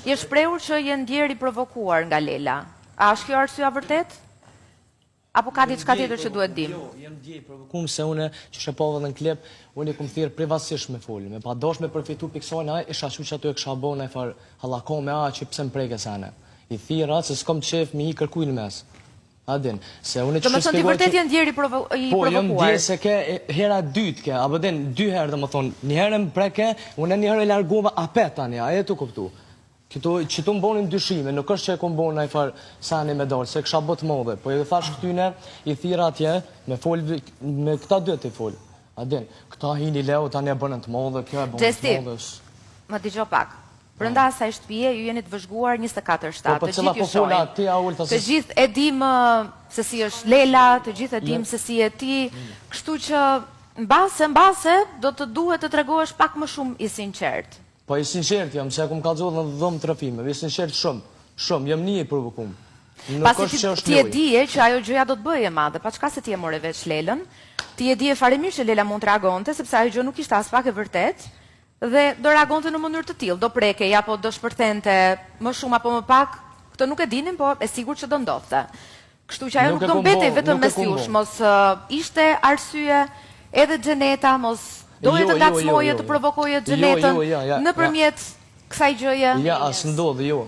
Je shprehur që je ndjer i provokuar nga Lela. A është kjo arsyeja vërtet? Apo ka diçka tjetër që duhet dim? Jo, jam ndjer i provokuar se unë që shepova edhe në klip, unë kum thirr privatësisht me fol, me pa dosh me përfitu piksona, isha shu që aty e kisha bëu në far hallako me që pse më preke sana. I thirra se s'kam çef me i kërkuj në mes. Adin, se unë çfarë shpjegoj. Do të thonë ti vërtet je ndjer i provokuar. Po, jam ndjer se ke hera dytë ke, apo den 2 herë domethën, një herë më preke, unë një herë e largova apet tani, a e tu kuptu. Këto që tu mbonin dyshime, nuk është që e kom bon ai far sani me dal, se kisha bot modhe, po i thash këtyne, i thira atje, me fol me këta dy të fol. Adin, këta hini Leo tani e bënën të modhe, kjo e bën të modhe. Më dëgjoj pak. Brenda asaj shtëpie ju jeni të vëzhguar 24/7. Po cila po fola ti Aulta. Të gjithë e dim se si është Lela, të gjithë e dim se si je ti, kështu që mbase do të duhet të tregohesh pak më shumë i sinqert. Po i sinqert jam, se kum kallzuar në dhomë trafime, i sinqert shumë, jam një i provokum. Pasi ti e dije që ajo gjëja do të bëje madhe, pa çka se ti e more veç Lelën, ti e dije fare mirë që Lela mund të reagonte, sepse ajo gjë nuk ishte as pak e vërtet, dhe do reagonte në mënyrë të tillë, do prekej apo do shpërthente më shumë apo më pak, këtë nuk e dinin, po e sigurt që do ndodhte. Kështu që ajo nuk do mbetej vetëm mes jush, mos ishte arsye edhe Xheneta, mos doje të ngacmoje të provokoje Xhenetën nëpërmjet kësaj gjëje. Ja, as ndodhi, jo.